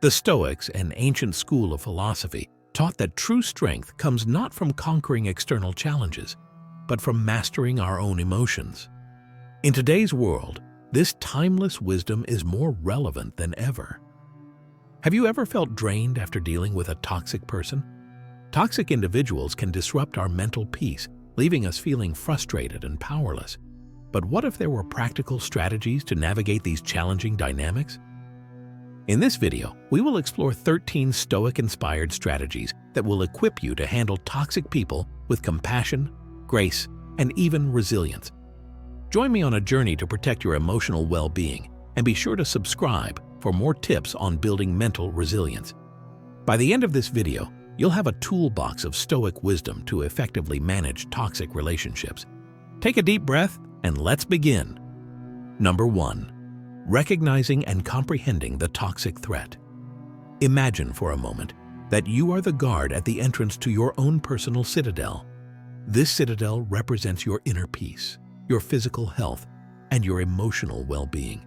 The Stoics, an ancient school of philosophy, taught that true strength comes not from conquering external challenges, but from mastering our own emotions. In today's world, this timeless wisdom is more relevant than ever. Have you ever felt drained after dealing with a toxic person? Toxic individuals can disrupt our mental peace, leaving us feeling frustrated and powerless. But what if there were practical strategies to navigate these challenging dynamics? In this video, we will explore 13 Stoic-inspired strategies that will equip you to handle toxic people with compassion, grace, and even resilience. Join me on a journey to protect your emotional well-being, and be sure to subscribe for more tips on building mental resilience. By the end of this video, you'll have a toolbox of Stoic wisdom to effectively manage toxic relationships. Take a deep breath and let's begin. Number 1. Recognizing and comprehending the toxic threat. Imagine for a moment that you are the guard at the entrance to your own personal citadel. This citadel represents your inner peace, your physical health, and your emotional well-being.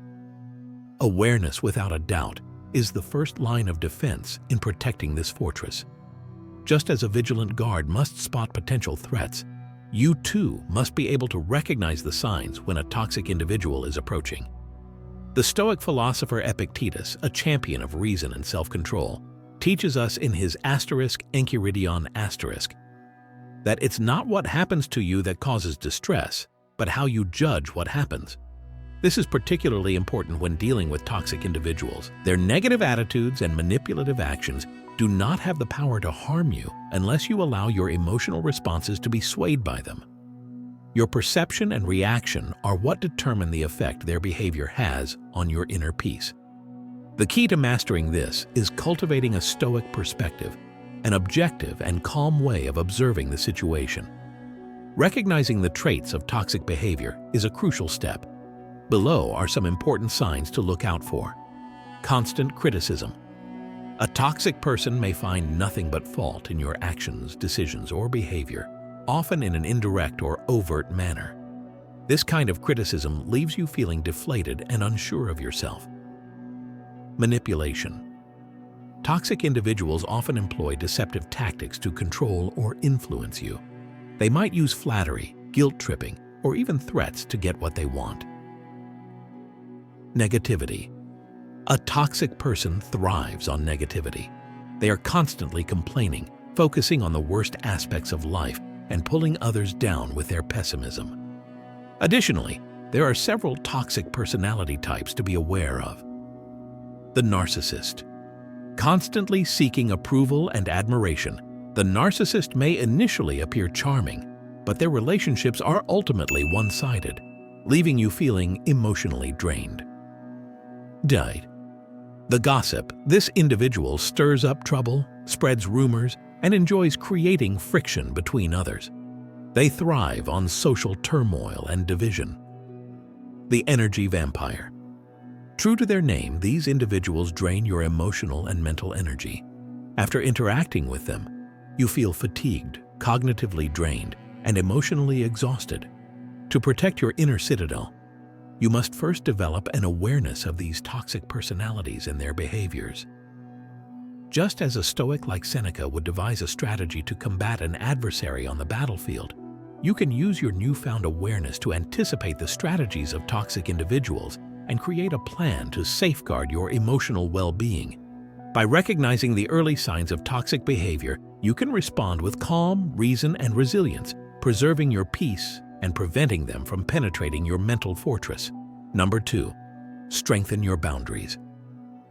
Awareness, without a doubt, is the first line of defense in protecting this fortress. Just as a vigilant guard must spot potential threats, you too must be able to recognize the signs when a toxic individual is approaching. The Stoic philosopher Epictetus, a champion of reason and self-control, teaches us in his Enchiridion that it's not what happens to you that causes distress, but how you judge what happens. This is particularly important when dealing with toxic individuals. Their negative attitudes and manipulative actions do not have the power to harm you unless you allow your emotional responses to be swayed by them. Your perception and reaction are what determine the effect their behavior has on your inner peace. The key to mastering this is cultivating a Stoic perspective, an objective and calm way of observing the situation. Recognizing the traits of toxic behavior is a crucial step. Below are some important signs to look out for. Constant criticism. A toxic person may find nothing but fault in your actions, decisions, or behavior, often in an indirect or overt manner. This kind of criticism leaves you feeling deflated and unsure of yourself. Manipulation. Toxic individuals often employ deceptive tactics to control or influence you. They might use flattery, guilt-tripping, or even threats to get what they want. Negativity. A toxic person thrives on negativity. They are constantly complaining, focusing on the worst aspects of life, and pulling others down with their pessimism. Additionally, there are several toxic personality types to be aware of. The narcissist. Constantly seeking approval and admiration, the narcissist may initially appear charming, but their relationships are ultimately one-sided, leaving you feeling emotionally drained. The gossip. This individual stirs up trouble, spreads rumors, and enjoys creating friction between others. They thrive on social turmoil and division. The energy vampire. True to their name, these individuals drain your emotional and mental energy. After interacting with them, you feel fatigued, cognitively drained, and emotionally exhausted. To protect your inner citadel, you must first develop an awareness of these toxic personalities and their behaviors. Just as a Stoic like Seneca would devise a strategy to combat an adversary on the battlefield, you can use your newfound awareness to anticipate the strategies of toxic individuals and create a plan to safeguard your emotional well-being. By recognizing the early signs of toxic behavior, you can respond with calm, reason, and resilience, preserving your peace and preventing them from penetrating your mental fortress. Number 2. Strengthen your boundaries.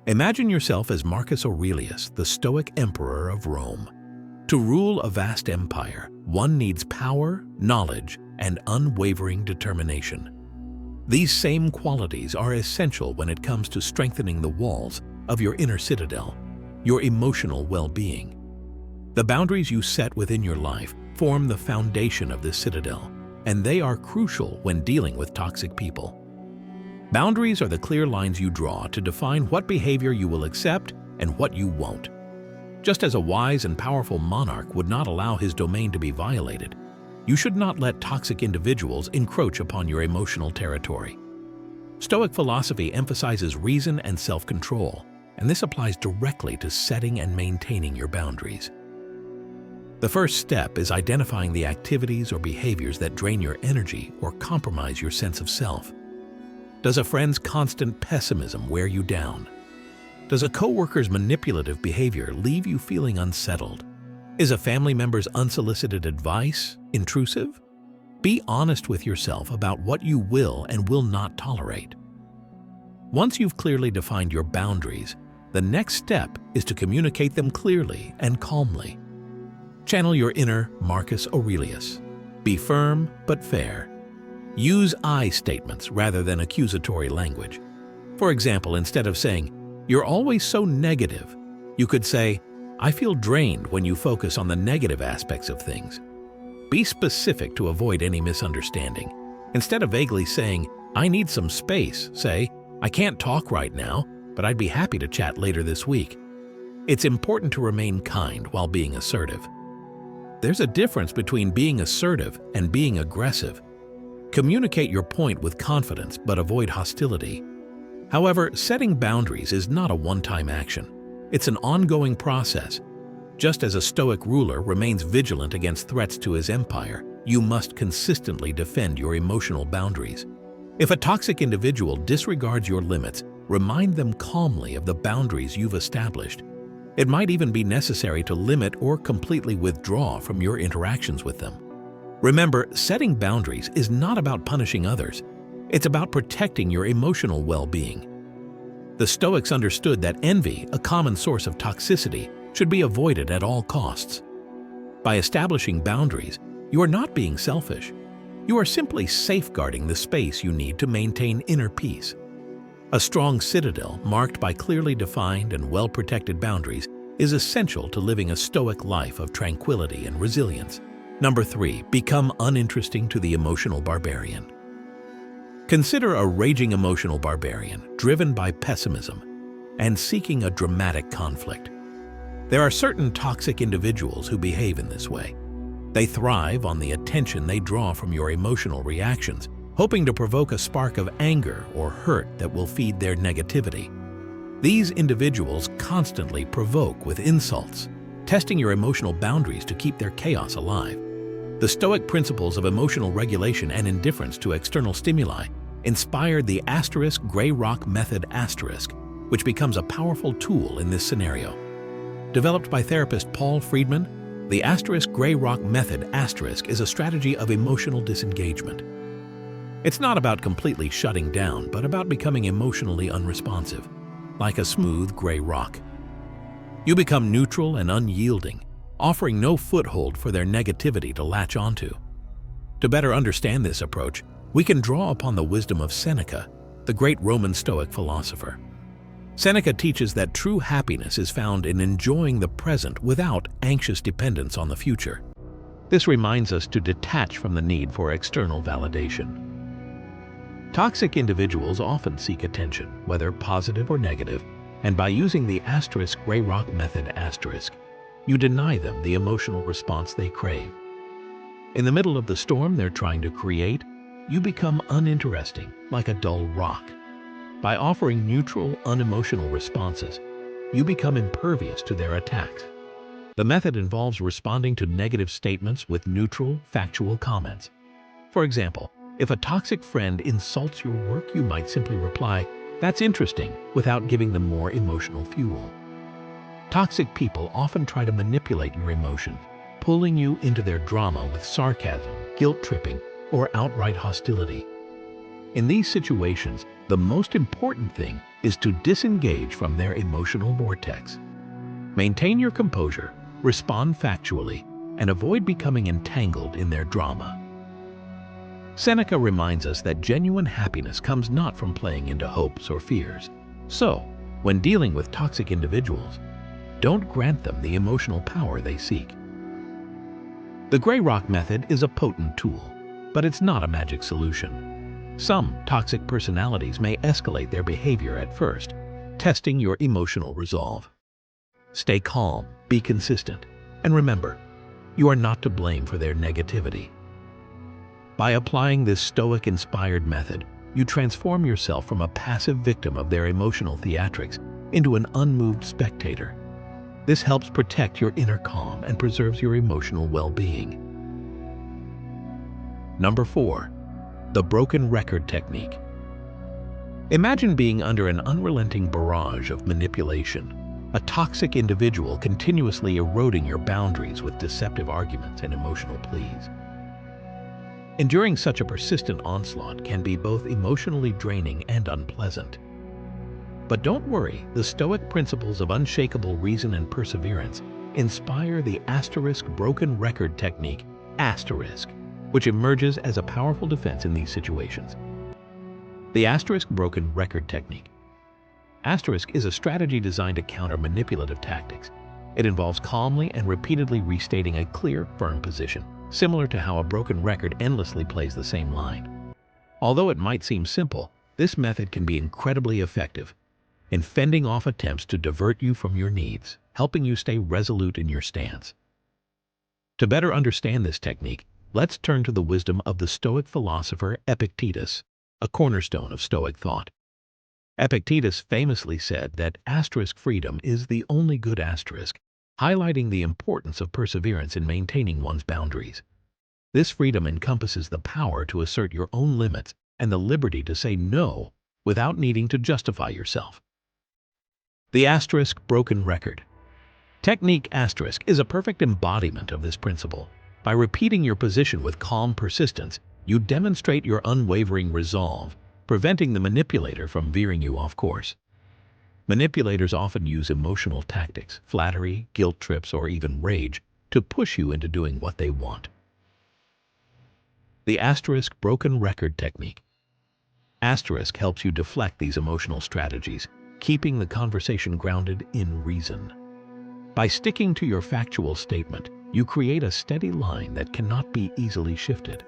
Imagine yourself as Marcus Aurelius, the Stoic emperor of Rome. To rule a vast empire, one needs power, knowledge, and unwavering determination. These same qualities are essential when it comes to strengthening the walls of your inner citadel, your emotional well-being. The boundaries you set within your life form the foundation of this citadel, and they are crucial when dealing with toxic people. Boundaries are the clear lines you draw to define what behavior you will accept and what you won't. Just as a wise and powerful monarch would not allow his domain to be violated, you should not let toxic individuals encroach upon your emotional territory. Stoic philosophy emphasizes reason and self-control. and this applies directly to setting and maintaining your boundaries. The first step is identifying the activities or behaviors that drain your energy or compromise your sense of self. Does a friend's constant pessimism wear you down? Does a coworker's manipulative behavior leave you feeling unsettled? Is a family member's unsolicited advice intrusive? Be honest with yourself about what you will and will not tolerate. Once you've clearly defined your boundaries, the next step is to communicate them clearly and calmly. Channel your inner Marcus Aurelius. Be firm but fair. Use I statements rather than accusatory language. For example, instead of saying, "You're always so negative," you could say, "I feel drained when you focus on the negative aspects of things." Be specific to avoid any misunderstanding. Instead of vaguely saying, "I need some space," say, "I can't talk right now, but I'd be happy to chat later this week." It's important to remain kind while being assertive. There's a difference between being assertive and being aggressive. Communicate your point with confidence but avoid hostility. However, setting boundaries is not a one-time action. It's an ongoing process. Just as a Stoic ruler remains vigilant against threats to his empire, you must consistently defend your emotional boundaries. If a toxic individual disregards your limits, remind them calmly of the boundaries you've established. It might even be necessary to limit or completely withdraw from your interactions with them. Remember, setting boundaries is not about punishing others. It's about protecting your emotional well-being. The Stoics understood that envy, a common source of toxicity, should be avoided at all costs. By establishing boundaries, you are not being selfish. You are simply safeguarding the space you need to maintain inner peace. A strong citadel, marked by clearly defined and well-protected boundaries, is essential to living a Stoic life of tranquility and resilience. Number 3, become uninteresting to the emotional barbarian. Consider a raging emotional barbarian, driven by pessimism and seeking a dramatic conflict. There are certain toxic individuals who behave in this way. They thrive on the attention they draw from your emotional reactions, hoping to provoke a spark of anger or hurt that will feed their negativity. These individuals constantly provoke with insults, testing your emotional boundaries to keep their chaos alive. The Stoic principles of emotional regulation and indifference to external stimuli inspired the gray rock method which becomes a powerful tool in this scenario. Developed by therapist Paul Friedman, the gray rock method is a strategy of emotional disengagement. It's not about completely shutting down, but about becoming emotionally unresponsive, like a smooth gray rock. You become neutral and unyielding, offering no foothold for their negativity to latch onto. To better understand this approach, we can draw upon the wisdom of Seneca, the great Roman Stoic philosopher. Seneca teaches that true happiness is found in enjoying the present without anxious dependence on the future. This reminds us to detach from the need for external validation. Toxic individuals often seek attention, whether positive or negative, and by using the gray rock method you deny them the emotional response they crave. In the middle of the storm they're trying to create, you become uninteresting, like a dull rock. By offering neutral, unemotional responses, you become impervious to their attacks. The method involves responding to negative statements with neutral, factual comments. For example, if a toxic friend insults your work, you might simply reply, "That's interesting," without giving them more emotional fuel. Toxic people often try to manipulate your emotions, pulling you into their drama with sarcasm, guilt-tripping, or outright hostility. In these situations, the most important thing is to disengage from their emotional vortex. Maintain your composure, respond factually, and avoid becoming entangled in their drama. Seneca reminds us that genuine happiness comes not from playing into hopes or fears. So, when dealing with toxic individuals, don't grant them the emotional power they seek. The gray rock method is a potent tool, but it's not a magic solution. Some toxic personalities may escalate their behavior at first, testing your emotional resolve. Stay calm, be consistent, and remember, you are not to blame for their negativity. By applying this Stoic-inspired method, you transform yourself from a passive victim of their emotional theatrics into an unmoved spectator. This helps protect your inner calm and preserves your emotional well-being. Number 4. The broken record technique. Imagine being under an unrelenting barrage of manipulation, a toxic individual continuously eroding your boundaries with deceptive arguments and emotional pleas. Enduring such a persistent onslaught can be both emotionally draining and unpleasant. But don't worry, the Stoic principles of unshakable reason and perseverance inspire the broken record technique, which emerges as a powerful defense in these situations. The broken record technique. Is a strategy designed to counter manipulative tactics. It involves calmly and repeatedly restating a clear, firm position, similar to how a broken record endlessly plays the same line. Although it might seem simple, this method can be incredibly effective in fending off attempts to divert you from your needs, helping you stay resolute in your stance. To better understand this technique, let's turn to the wisdom of the Stoic philosopher Epictetus, a cornerstone of Stoic thought. Epictetus famously said that freedom is the only good highlighting the importance of perseverance in maintaining one's boundaries. This freedom encompasses the power to assert your own limits and the liberty to say no without needing to justify yourself. The broken record technique is a perfect embodiment of this principle. By repeating your position with calm persistence, you demonstrate your unwavering resolve, preventing the manipulator from veering you off course. Manipulators often use emotional tactics, flattery, guilt trips, or even rage to push you into doing what they want. The broken record technique. Helps you deflect these emotional strategies, keeping the conversation grounded in reason. By sticking to your factual statement, you create a steady line that cannot be easily shifted.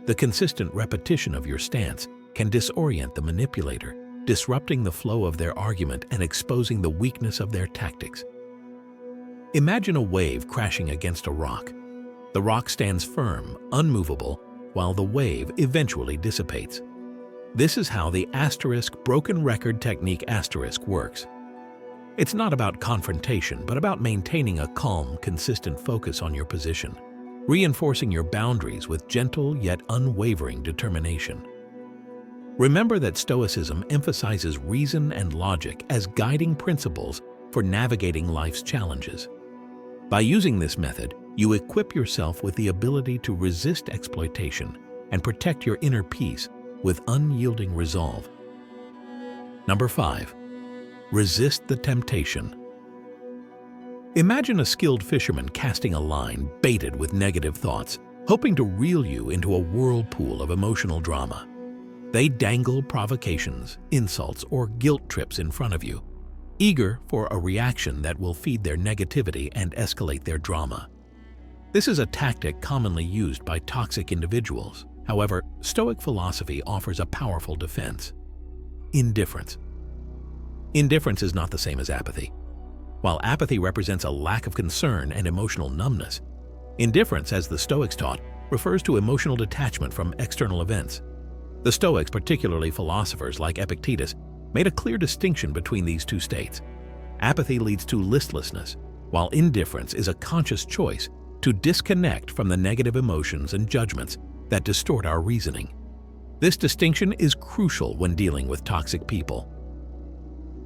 The consistent repetition of your stance can disorient the manipulator, disrupting the flow of their argument and exposing the weakness of their tactics. Imagine a wave crashing against a rock. The rock stands firm, unmovable, while the wave eventually dissipates. This is how the broken record technique works. It's not about confrontation, but about maintaining a calm, consistent focus on your position, reinforcing your boundaries with gentle yet unwavering determination. Remember that Stoicism emphasizes reason and logic as guiding principles for navigating life's challenges. By using this method, you equip yourself with the ability to resist exploitation and protect your inner peace with unyielding resolve. Number 5. Resist the temptation. Imagine a skilled fisherman casting a line baited with negative thoughts, hoping to reel you into a whirlpool of emotional drama. They dangle provocations, insults, or guilt trips in front of you, eager for a reaction that will feed their negativity and escalate their drama. This is a tactic commonly used by toxic individuals. However, Stoic philosophy offers a powerful defense. Indifference. Indifference is not the same as apathy. While apathy represents a lack of concern and emotional numbness, indifference, as the Stoics taught, refers to emotional detachment from external events. The Stoics, particularly philosophers like Epictetus, made a clear distinction between these two states. Apathy leads to listlessness, while indifference is a conscious choice to disconnect from the negative emotions and judgments that distort our reasoning. This distinction is crucial when dealing with toxic people.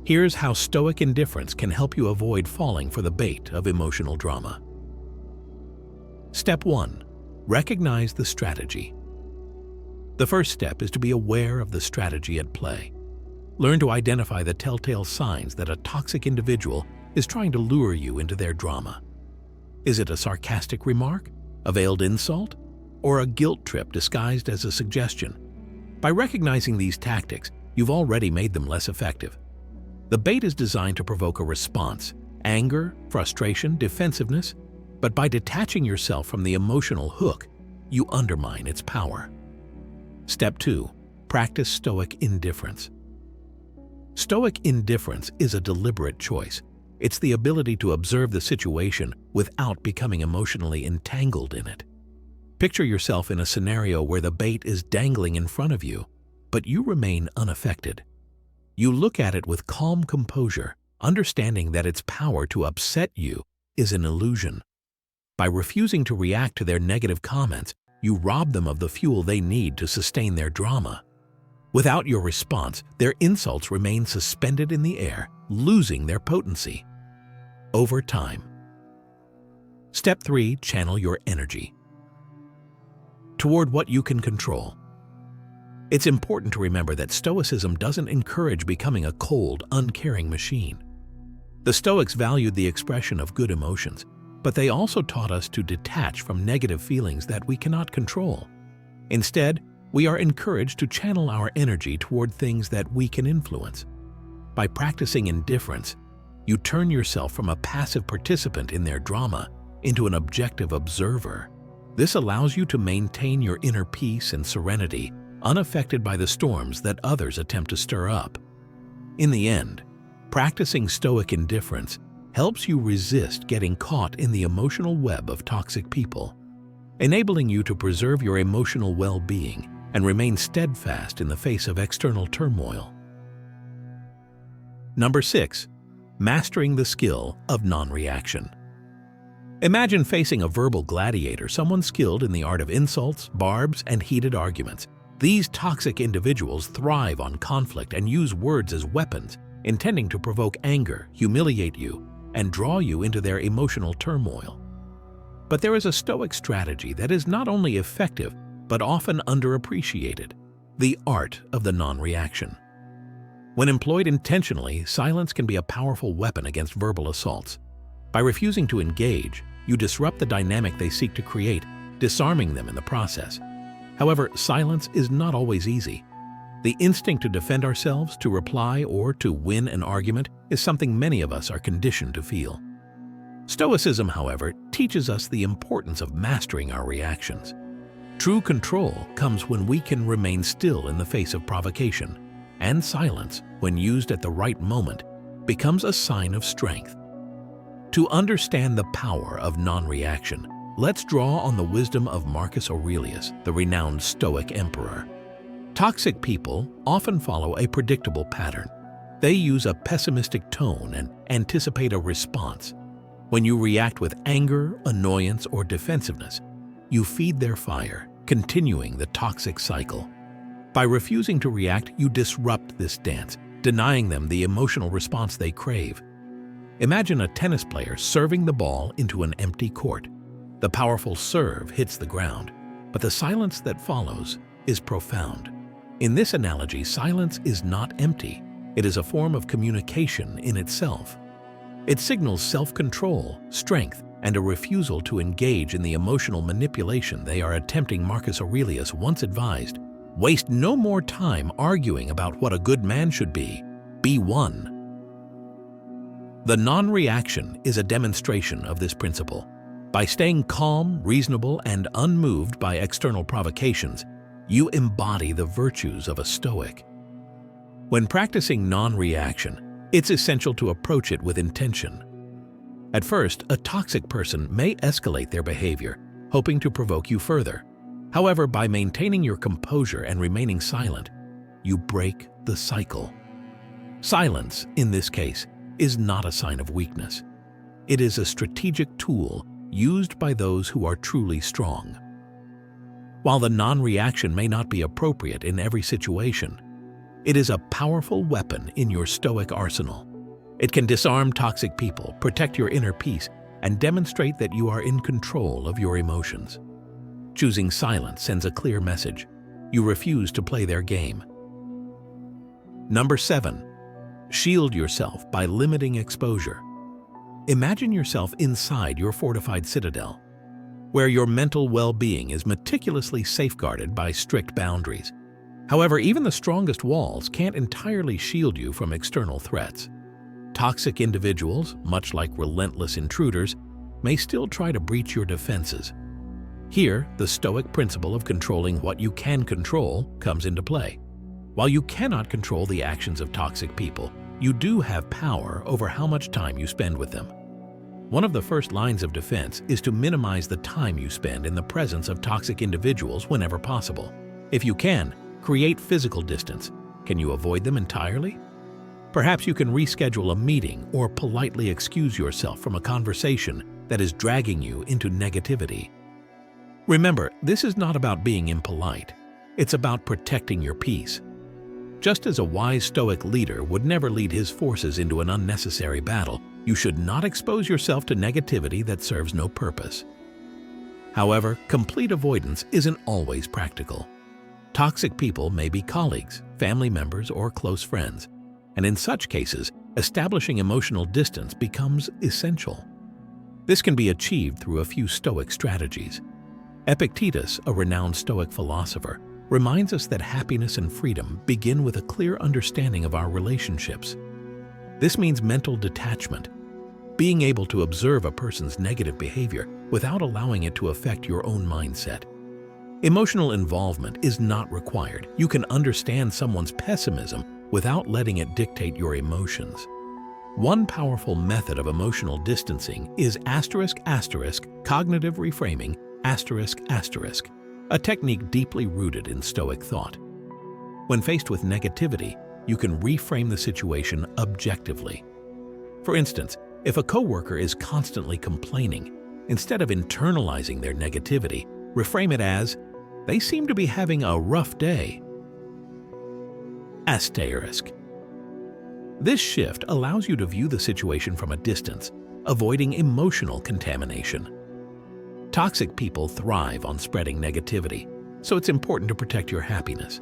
Here's how Stoic indifference can help you avoid falling for the bait of emotional drama. Step 1. Recognize the strategy. The first step is to be aware of the strategy at play. Learn to identify the telltale signs that a toxic individual is trying to lure you into their drama. Is it a sarcastic remark, a veiled insult, or a guilt trip disguised as a suggestion? By recognizing these tactics, you've already made them less effective. The bait is designed to provoke a response: anger, frustration, defensiveness. But by detaching yourself from the emotional hook, you undermine its power. Step 2. Practice Stoic indifference. Stoic indifference is a deliberate choice. It's the ability to observe the situation without becoming emotionally entangled in it. Picture yourself in a scenario where the bait is dangling in front of you, but you remain unaffected. You look at it with calm composure, understanding that its power to upset you is an illusion. By refusing to react to their negative comments, you rob them of the fuel they need to sustain their drama. Without your response, their insults remain suspended in the air, losing their potency. Over time. Step 3. Channel your energy toward what you can control. It's important to remember that Stoicism doesn't encourage becoming a cold, uncaring machine. The Stoics valued the expression of good emotions, but they also taught us to detach from negative feelings that we cannot control. Instead, we are encouraged to channel our energy toward things that we can influence. By practicing indifference, you turn yourself from a passive participant in their drama into an objective observer. This allows you to maintain your inner peace and serenity, unaffected by the storms that others attempt to stir up. In the end, practicing Stoic indifference helps you resist getting caught in the emotional web of toxic people, enabling you to preserve your emotional well-being and remain steadfast in the face of external turmoil. Number 6. Mastering the skill of non-reaction. Imagine facing a verbal gladiator, someone skilled in the art of insults, barbs, and heated arguments. These toxic individuals thrive on conflict and use words as weapons, intending to provoke anger, humiliate you, and draw you into their emotional turmoil. But there is a Stoic strategy that is not only effective, but often underappreciated: the art of the non-reaction. When employed intentionally, silence can be a powerful weapon against verbal assaults. By refusing to engage, you disrupt the dynamic they seek to create, disarming them in the process. However, silence is not always easy. The instinct to defend ourselves, to reply, or to win an argument is something many of us are conditioned to feel. Stoicism, however, teaches us the importance of mastering our reactions. True control comes when we can remain still in the face of provocation, and silence, when used at the right moment, becomes a sign of strength. To understand the power of non-reaction, let's draw on the wisdom of Marcus Aurelius, the renowned Stoic emperor. Toxic people often follow a predictable pattern. They use a pessimistic tone and anticipate a response. When you react with anger, annoyance, or defensiveness, you feed their fire, continuing the toxic cycle. By refusing to react, you disrupt this dance, denying them the emotional response they crave. Imagine a tennis player serving the ball into an empty court. The powerful serve hits the ground, but the silence that follows is profound. In this analogy, silence is not empty. It is a form of communication in itself. It signals self-control, strength, and a refusal to engage in the emotional manipulation they are attempting. Marcus Aurelius once advised, "Waste no more time arguing about what a good man should be. Be one." The non-reaction is a demonstration of this principle. By staying calm, reasonable, and unmoved by external provocations, you embody the virtues of a Stoic. When practicing non-reaction, it's essential to approach it with intention. At first, a toxic person may escalate their behavior, hoping to provoke you further. However, by maintaining your composure and remaining silent, you break the cycle. Silence, in this case, is not a sign of weakness. It is a strategic tool used by those who are truly strong. While the non-reaction may not be appropriate in every situation, it is a powerful weapon in your Stoic arsenal. It can disarm toxic people, protect your inner peace, and demonstrate that you are in control of your emotions. Choosing silence sends a clear message. You refuse to play their game. Number 7. Shield yourself by limiting exposure. Imagine yourself inside your fortified citadel, where your mental well-being is meticulously safeguarded by strict boundaries. However, even the strongest walls can't entirely shield you from external threats. Toxic individuals, much like relentless intruders, may still try to breach your defenses. Here, the Stoic principle of controlling what you can control comes into play. While you cannot control the actions of toxic people, you do have power over how much time you spend with them. One of the first lines of defense is to minimize the time you spend in the presence of toxic individuals whenever possible. If you can, create physical distance. Can you avoid them entirely? Perhaps you can reschedule a meeting or politely excuse yourself from a conversation that is dragging you into negativity. Remember, this is not about being impolite. It's about protecting your peace. Just as a wise Stoic leader would never lead his forces into an unnecessary battle, you should not expose yourself to negativity that serves no purpose. However, complete avoidance isn't always practical. Toxic people may be colleagues, family members, or close friends, and in such cases, establishing emotional distance becomes essential. This can be achieved through a few Stoic strategies. Epictetus, a renowned Stoic philosopher, reminds us that happiness and freedom begin with a clear understanding of our relationships. This means mental detachment, being able to observe a person's negative behavior without allowing it to affect your own mindset. Emotional involvement is not required. You can understand someone's pessimism without letting it dictate your emotions. One powerful method of emotional distancing is cognitive reframing, a technique deeply rooted in Stoic thought. When faced with negativity, you can reframe the situation objectively. For instance, if a coworker is constantly complaining, instead of internalizing their negativity, reframe it as, "They seem to be having a rough day." This shift allows you to view the situation from a distance, avoiding emotional contamination. Toxic people thrive on spreading negativity, so it's important to protect your happiness.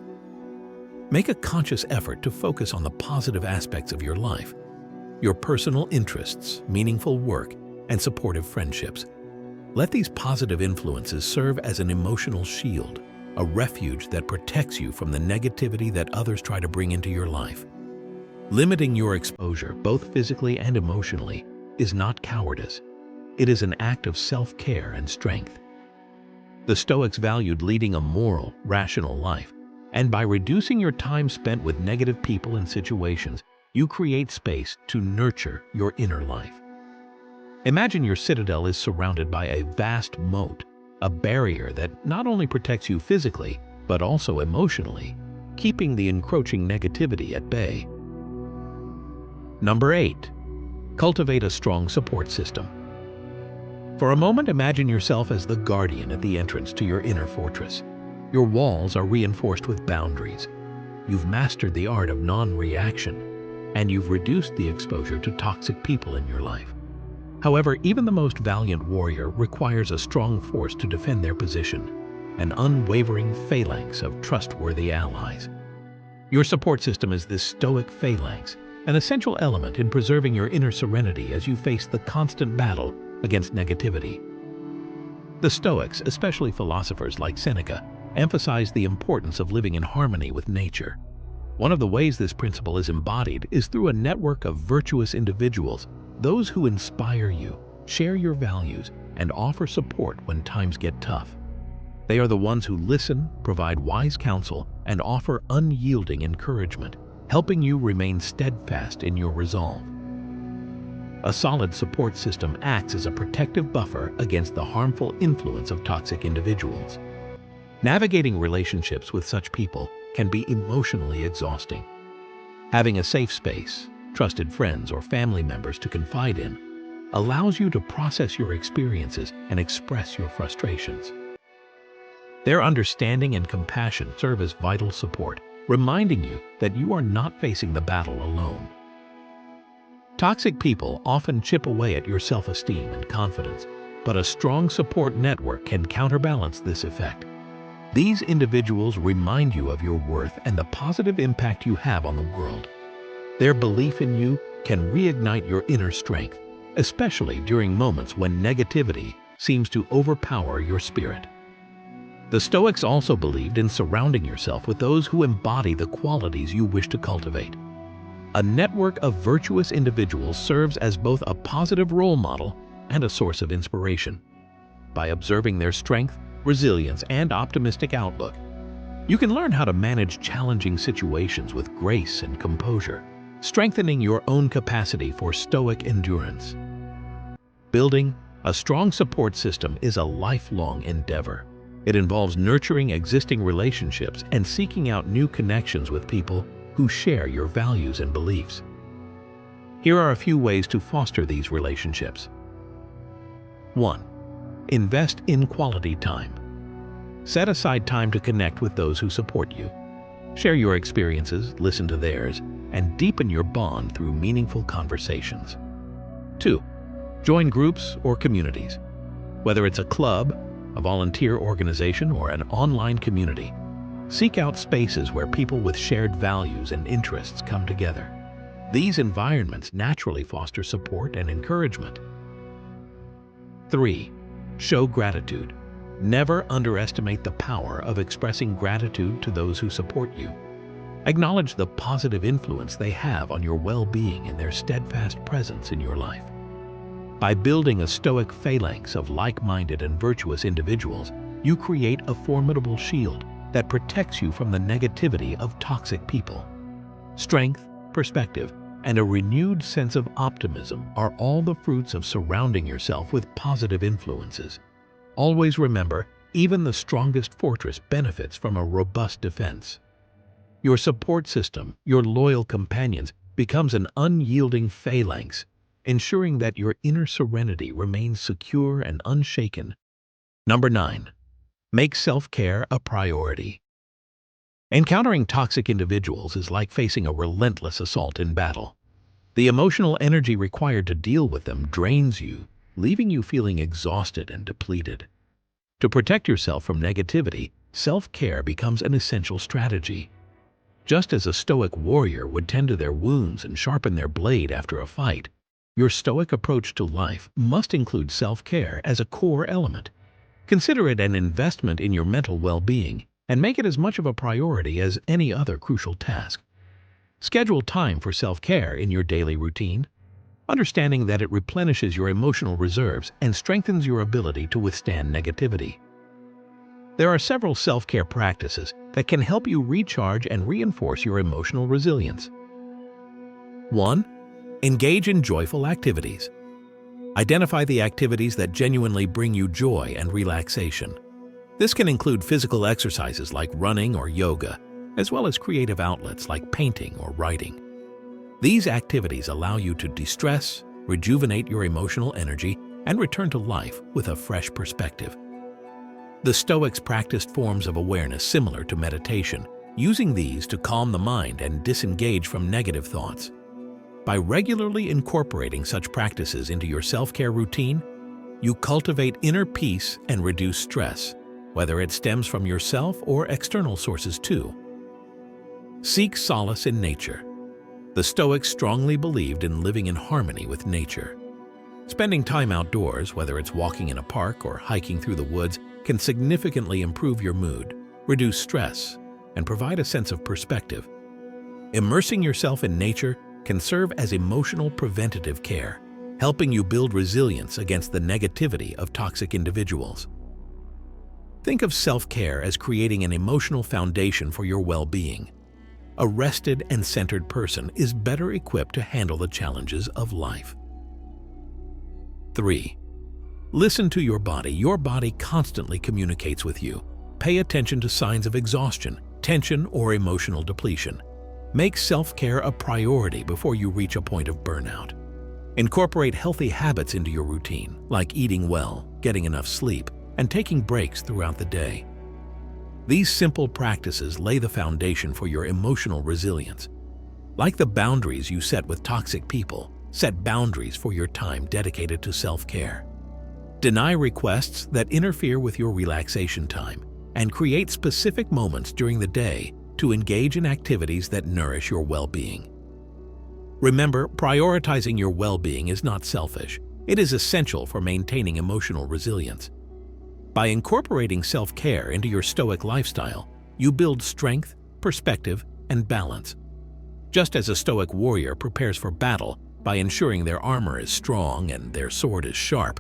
Make a conscious effort to focus on the positive aspects of your life, your personal interests, meaningful work, and supportive friendships. Let these positive influences serve as an emotional shield, a refuge that protects you from the negativity that others try to bring into your life. Limiting your exposure, both physically and emotionally, is not cowardice. It is an act of self-care and strength. The Stoics valued leading a moral, rational life, and by reducing your time spent with negative people and situations, you create space to nurture your inner life. Imagine your citadel is surrounded by a vast moat, a barrier that not only protects you physically, but also emotionally, keeping the encroaching negativity at bay. Number 8. Cultivate a strong support system. For a moment, imagine yourself as the guardian at the entrance to your inner fortress. Your walls are reinforced with boundaries. You've mastered the art of non-reaction, and you've reduced the exposure to toxic people in your life. However, even the most valiant warrior requires a strong force to defend their position, an unwavering phalanx of trustworthy allies. Your support system is this Stoic phalanx, an essential element in preserving your inner serenity as you face the constant battle against negativity. The Stoics, especially philosophers like Seneca, emphasize the importance of living in harmony with nature. One of the ways this principle is embodied is through a network of virtuous individuals, those who inspire you, share your values, and offer support when times get tough. They are the ones who listen, provide wise counsel, and offer unyielding encouragement, helping you remain steadfast in your resolve. A solid support system acts as a protective buffer against the harmful influence of toxic individuals. Navigating relationships with such people can be emotionally exhausting. Having a safe space, trusted friends or family members to confide in, allows you to process your experiences and express your frustrations. Their understanding and compassion serve as vital support, reminding you that you are not facing the battle alone. Toxic people often chip away at your self-esteem and confidence, but a strong support network can counterbalance this effect. These individuals remind you of your worth and the positive impact you have on the world. Their belief in you can reignite your inner strength, especially during moments when negativity seems to overpower your spirit. The Stoics also believed in surrounding yourself with those who embody the qualities you wish to cultivate. A network of virtuous individuals serves as both a positive role model and a source of inspiration. By observing their strength, resilience, and optimistic outlook, you can learn how to manage challenging situations with grace and composure, strengthening your own capacity for Stoic endurance. Building a strong support system is a lifelong endeavor. It involves nurturing existing relationships and seeking out new connections with people who share your values and beliefs. Here are a few ways to foster these relationships. 1. Invest in quality time. Set aside time to connect with those who support you. Share your experiences, listen to theirs, and deepen your bond through meaningful conversations. 2. Join groups or communities. Whether it's a club, a volunteer organization, or an online community, seek out spaces where people with shared values and interests come together. These environments naturally foster support and encouragement. 3. Show gratitude. Never underestimate the power of expressing gratitude to those who support you. Acknowledge the positive influence they have on your well-being and their steadfast presence in your life. By building a Stoic phalanx of like-minded and virtuous individuals, you create a formidable shield that protects you from the negativity of toxic people. Strength, perspective, and a renewed sense of optimism are all the fruits of surrounding yourself with positive influences. Always remember, even the strongest fortress benefits from a robust defense. Your support system, your loyal companions, becomes an unyielding phalanx, ensuring that your inner serenity remains secure and unshaken. 9. Make self-care a priority. Encountering toxic individuals is like facing a relentless assault in battle. The emotional energy required to deal with them drains you, leaving you feeling exhausted and depleted. To protect yourself from negativity, self-care becomes an essential strategy. Just as a Stoic warrior would tend to their wounds and sharpen their blade after a fight, your Stoic approach to life must include self-care as a core element. Consider it an investment in your mental well-being and make it as much of a priority as any other crucial task. Schedule time for self-care in your daily routine, understanding that it replenishes your emotional reserves and strengthens your ability to withstand negativity. There are several self-care practices that can help you recharge and reinforce your emotional resilience. 1. Engage in joyful activities. Identify the activities that genuinely bring you joy and relaxation. This can include physical exercises like running or yoga, as well as creative outlets like painting or writing. These activities allow you to de-stress, rejuvenate your emotional energy, and return to life with a fresh perspective. The Stoics practiced forms of awareness similar to meditation, using these to calm the mind and disengage from negative thoughts. By regularly incorporating such practices into your self-care routine, you cultivate inner peace and reduce stress, whether it stems from yourself or external sources too. Seek solace in nature. The Stoics strongly believed in living in harmony with nature. Spending time outdoors, whether it's walking in a park or hiking through the woods, can significantly improve your mood, reduce stress, and provide a sense of perspective. Immersing yourself in nature can serve as emotional preventative care, helping you build resilience against the negativity of toxic individuals. Think of self-care as creating an emotional foundation for your well-being. A rested and centered person is better equipped to handle the challenges of life. 3. Listen to your body. Your body constantly communicates with you. Pay attention to signs of exhaustion, tension, or emotional depletion. Make self-care a priority before you reach a point of burnout. Incorporate healthy habits into your routine, like eating well, getting enough sleep, and taking breaks throughout the day. These simple practices lay the foundation for your emotional resilience. Like the boundaries you set with toxic people, set boundaries for your time dedicated to self-care. Deny requests that interfere with your relaxation time, and create specific moments during the day to engage in activities that nourish your well-being. Remember, prioritizing your well-being is not selfish. It is essential for maintaining emotional resilience. By incorporating self-care into your Stoic lifestyle, you build strength, perspective, and balance. Just as a Stoic warrior prepares for battle by ensuring their armor is strong and their sword is sharp,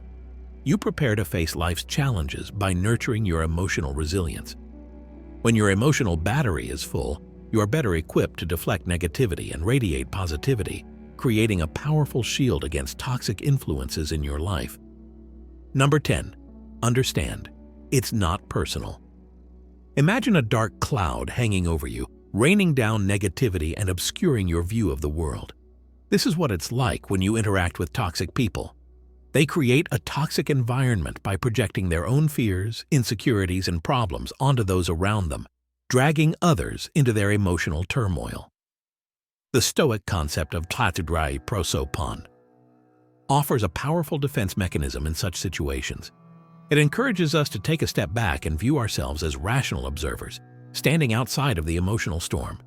you prepare to face life's challenges by nurturing your emotional resilience. When your emotional battery is full, you are better equipped to deflect negativity and radiate positivity, creating a powerful shield against toxic influences in your life. 10. Understand, it's not personal. Imagine a dark cloud hanging over you, raining down negativity and obscuring your view of the world. This is what it's like when you interact with toxic people. They create a toxic environment by projecting their own fears, insecurities, and problems onto those around them, dragging others into their emotional turmoil. The Stoic concept of klatudrai prosopon offers a powerful defense mechanism in such situations. It encourages us to take a step back and view ourselves as rational observers, standing outside of the emotional storm.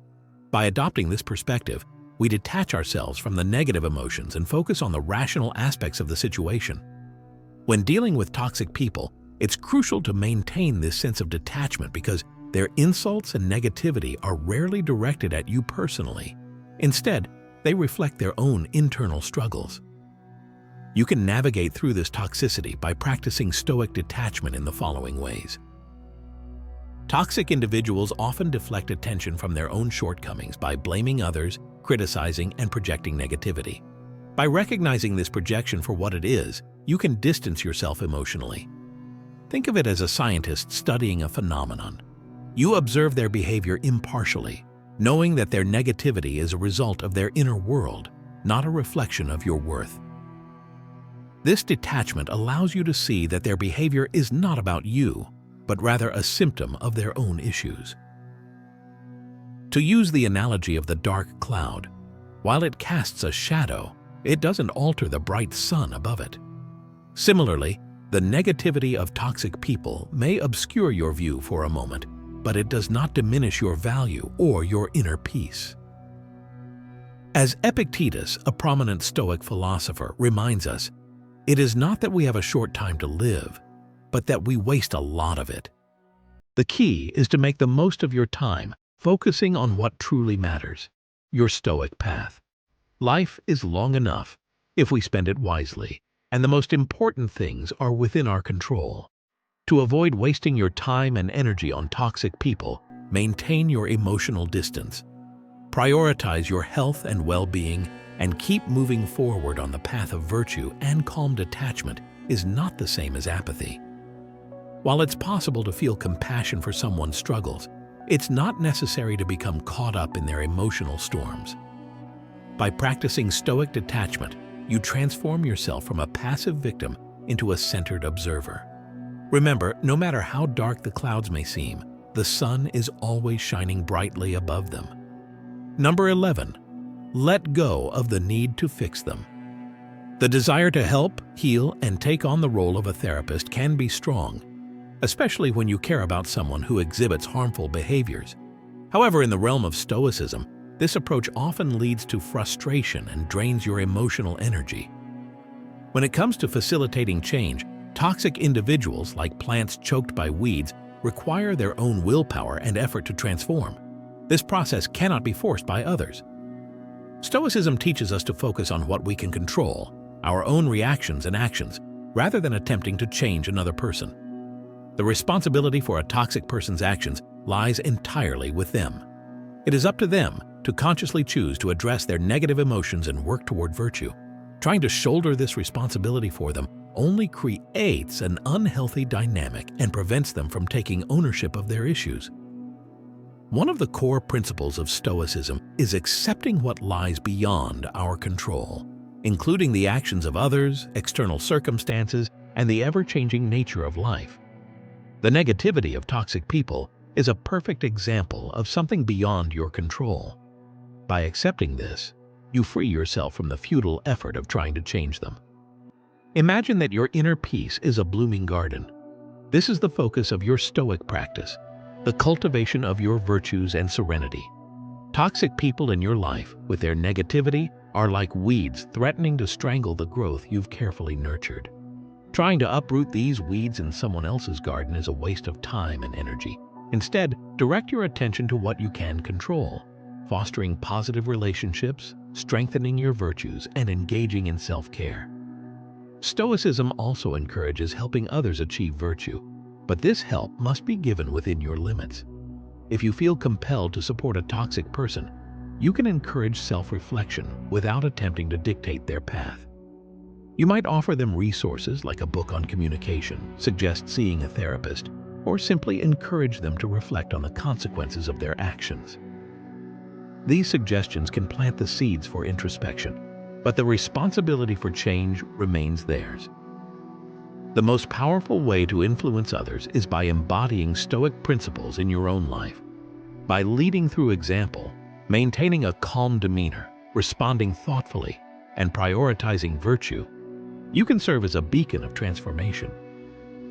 By adopting this perspective, we detach ourselves from the negative emotions and focus on the rational aspects of the situation. When dealing with toxic people, it's crucial to maintain this sense of detachment because their insults and negativity are rarely directed at you personally. Instead, they reflect their own internal struggles. You can navigate through this toxicity by practicing Stoic detachment in the following ways. Toxic individuals often deflect attention from their own shortcomings by blaming others, criticizing, and projecting negativity. By recognizing this projection for what it is, you can distance yourself emotionally. Think of it as a scientist studying a phenomenon. You observe their behavior impartially, knowing that their negativity is a result of their inner world, not a reflection of your worth. This detachment allows you to see that their behavior is not about you, but rather a symptom of their own issues. To use the analogy of the dark cloud, while it casts a shadow, it doesn't alter the bright sun above it. Similarly, the negativity of toxic people may obscure your view for a moment, but it does not diminish your value or your inner peace. As Epictetus, a prominent Stoic philosopher, reminds us, it is not that we have a short time to live, but that we waste a lot of it. The key is to make the most of your time, focusing on what truly matters, your Stoic path. Life is long enough if we spend it wisely, and the most important things are within our control. To avoid wasting your time and energy on toxic people, maintain your emotional distance. Prioritize your health and well-being, and keep moving forward on the path of virtue and calm. Detachment is not the same as apathy. While it's possible to feel compassion for someone's struggles, it's not necessary to become caught up in their emotional storms. By practicing Stoic detachment, you transform yourself from a passive victim into a centered observer. Remember, no matter how dark the clouds may seem, the sun is always shining brightly above them. Number 11. Let go of the need to fix them. The desire to help, heal, and take on the role of a therapist can be strong, especially when you care about someone who exhibits harmful behaviors. However, in the realm of Stoicism, this approach often leads to frustration and drains your emotional energy. When it comes to facilitating change, toxic individuals, like plants choked by weeds, require their own willpower and effort to transform. This process cannot be forced by others. Stoicism teaches us to focus on what we can control, our own reactions and actions, rather than attempting to change another person. The responsibility for a toxic person's actions lies entirely with them. It is up to them to consciously choose to address their negative emotions and work toward virtue. Trying to shoulder this responsibility for them only creates an unhealthy dynamic and prevents them from taking ownership of their issues. One of the core principles of Stoicism is accepting what lies beyond our control, including the actions of others, external circumstances, and the ever-changing nature of life. The negativity of toxic people is a perfect example of something beyond your control. By accepting this, you free yourself from the futile effort of trying to change them. Imagine that your inner peace is a blooming garden. This is the focus of your Stoic practice, the cultivation of your virtues and serenity. Toxic people in your life, with their negativity, are like weeds threatening to strangle the growth you've carefully nurtured. Trying to uproot these weeds in someone else's garden is a waste of time and energy. Instead, direct your attention to what you can control, fostering positive relationships, strengthening your virtues, and engaging in self-care. Stoicism also encourages helping others achieve virtue, but this help must be given within your limits. If you feel compelled to support a toxic person, you can encourage self-reflection without attempting to dictate their path. You might offer them resources like a book on communication, suggest seeing a therapist, or simply encourage them to reflect on the consequences of their actions. These suggestions can plant the seeds for introspection, but the responsibility for change remains theirs. The most powerful way to influence others is by embodying Stoic principles in your own life. By leading through example, maintaining a calm demeanor, responding thoughtfully, and prioritizing virtue, you can serve as a beacon of transformation.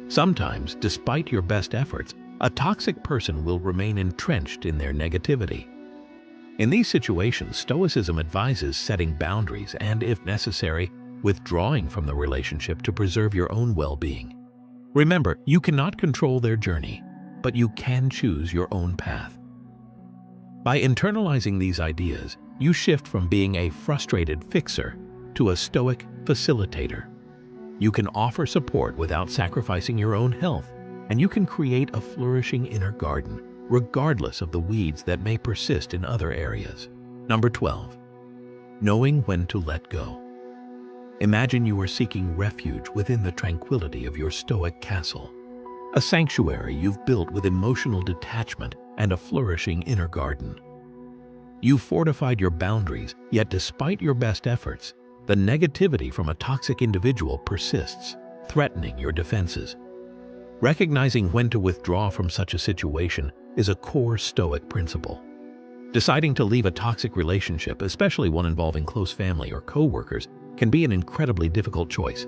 Sometimes, despite your best efforts, a toxic person will remain entrenched in their negativity. In these situations, Stoicism advises setting boundaries and, if necessary, withdrawing from the relationship to preserve your own well-being. Remember, you cannot control their journey, but you can choose your own path. By internalizing these ideas, you shift from being a frustrated fixer to a Stoic facilitator. You can offer support without sacrificing your own health, and you can create a flourishing inner garden, regardless of the weeds that may persist in other areas. Number 12. Knowing when to let go. Imagine you are seeking refuge within the tranquility of your Stoic castle, a sanctuary you've built with emotional detachment and a flourishing inner garden. You've fortified your boundaries, yet despite your best efforts, the negativity from a toxic individual persists, threatening your defenses. Recognizing when to withdraw from such a situation is a core Stoic principle. Deciding to leave a toxic relationship, especially one involving close family or co-workers, can be an incredibly difficult choice.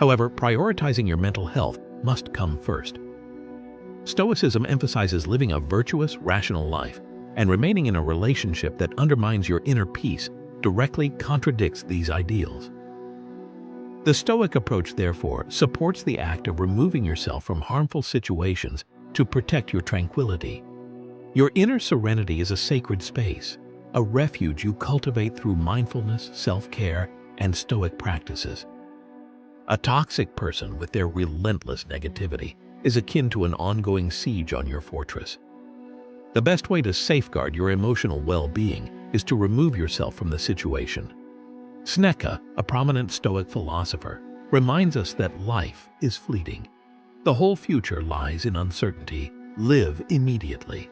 However, prioritizing your mental health must come first. Stoicism emphasizes living a virtuous, rational life, and remaining in a relationship that undermines your inner peace directly contradicts these ideals. The Stoic approach, therefore, supports the act of removing yourself from harmful situations to protect your tranquility. Your inner serenity is a sacred space, a refuge you cultivate through mindfulness, self-care, and Stoic practices. A toxic person with their relentless negativity is akin to an ongoing siege on your fortress. The best way to safeguard your emotional well-being is to remove yourself from the situation. Seneca, a prominent Stoic philosopher, reminds us that life is fleeting. The whole future lies in uncertainty. Live immediately.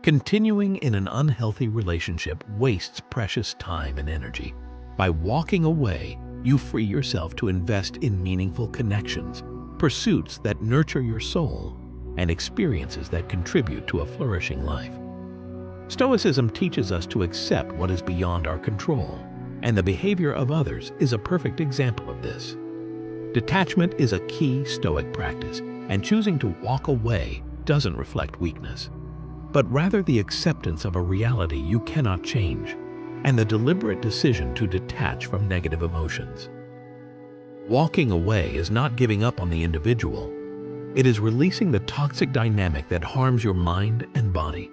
Continuing in an unhealthy relationship wastes precious time and energy. By walking away, you free yourself to invest in meaningful connections, pursuits that nurture your soul, and experiences that contribute to a flourishing life. Stoicism teaches us to accept what is beyond our control, and the behavior of others is a perfect example of this. Detachment is a key Stoic practice, and choosing to walk away doesn't reflect weakness, but rather the acceptance of a reality you cannot change, and the deliberate decision to detach from negative emotions. Walking away is not giving up on the individual. It is releasing the toxic dynamic that harms your mind and body.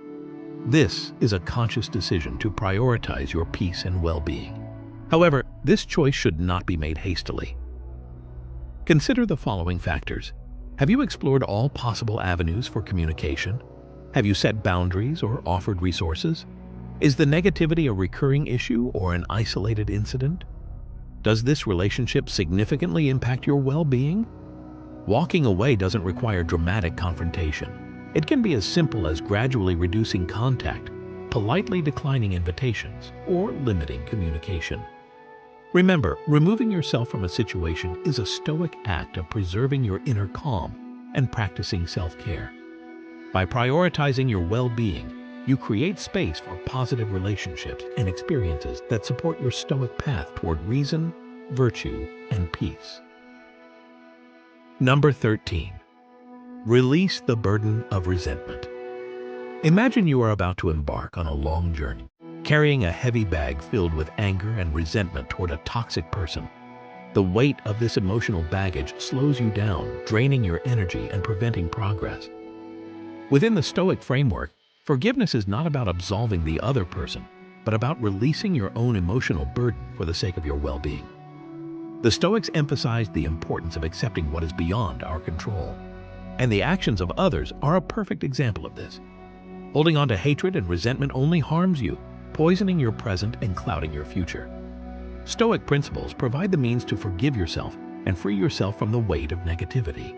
This is a conscious decision to prioritize your peace and well-being. However, this choice should not be made hastily. Consider the following factors. Have you explored all possible avenues for communication? Have you set boundaries or offered resources? Is the negativity a recurring issue or an isolated incident? Does this relationship significantly impact your well-being? Walking away doesn't require dramatic confrontation. It can be as simple as gradually reducing contact, politely declining invitations, or limiting communication. Remember, removing yourself from a situation is a Stoic act of preserving your inner calm and practicing self-care. By prioritizing your well-being, you create space for positive relationships and experiences that support your Stoic path toward reason, virtue, and peace. Number 13. Release the burden of resentment. Imagine you are about to embark on a long journey, carrying a heavy bag filled with anger and resentment toward a toxic person. The weight of this emotional baggage slows you down, draining your energy and preventing progress. Within the Stoic framework, forgiveness is not about absolving the other person, but about releasing your own emotional burden for the sake of your well-being. The Stoics emphasize the importance of accepting what is beyond our control, and the actions of others are a perfect example of this. Holding on to hatred and resentment only harms you, poisoning your present and clouding your future. Stoic principles provide the means to forgive yourself and free yourself from the weight of negativity.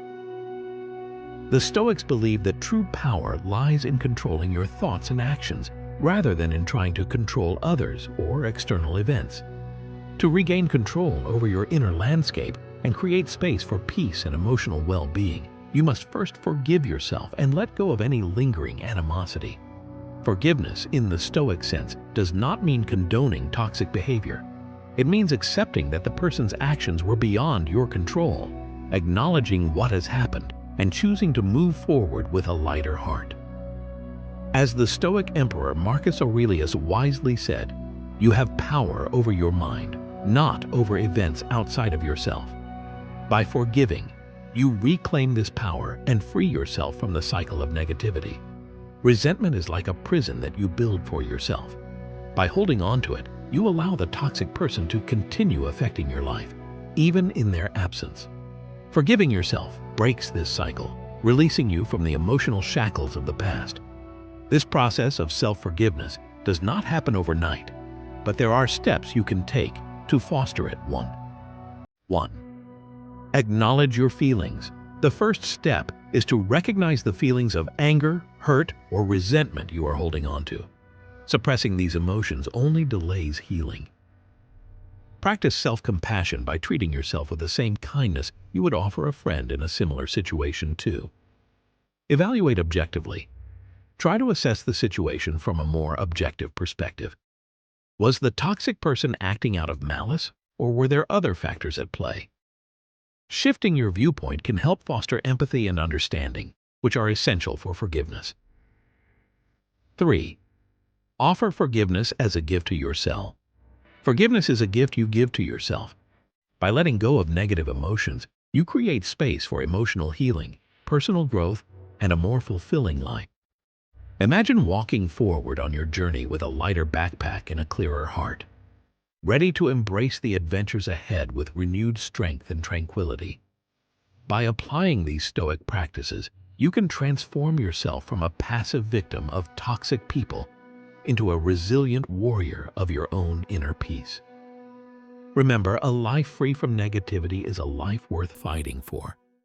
The Stoics believe that true power lies in controlling your thoughts and actions, rather than in trying to control others or external events. To regain control over your inner landscape and create space for peace and emotional well-being, you must first forgive yourself and let go of any lingering animosity. Forgiveness, in the Stoic sense, does not mean condoning toxic behavior. It means accepting that the person's actions were beyond your control, acknowledging what has happened, and choosing to move forward with a lighter heart. As the Stoic Emperor Marcus Aurelius wisely said, "You have power over your mind, not over events outside of yourself." By forgiving, you reclaim this power and free yourself from the cycle of negativity. Resentment is like a prison that you build for yourself. By holding on to it, you allow the toxic person to continue affecting your life, even in their absence. Forgiving yourself breaks this cycle, releasing you from the emotional shackles of the past. This process of self-forgiveness does not happen overnight, but there are steps you can take to foster it. 1. Acknowledge your feelings. The first step is to recognize the feelings of anger, hurt, or resentment you are holding on to. Suppressing these emotions only delays healing. Practice self-compassion by treating yourself with the same kindness you would offer a friend in a similar situation too. Evaluate objectively. Try to assess the situation from a more objective perspective. Was the toxic person acting out of malice, or were there other factors at play? Shifting your viewpoint can help foster empathy and understanding, which are essential for forgiveness. 3. Offer forgiveness as a gift to yourself. Forgiveness is a gift you give to yourself. By letting go of negative emotions, you create space for emotional healing, personal growth, and a more fulfilling life. Imagine walking forward on your journey with a lighter backpack and a clearer heart, ready to embrace the adventures ahead with renewed strength and tranquility. By applying these Stoic practices, you can transform yourself from a passive victim of toxic people into a resilient warrior of your own inner peace. Remember, a life free from negativity is a life worth fighting for.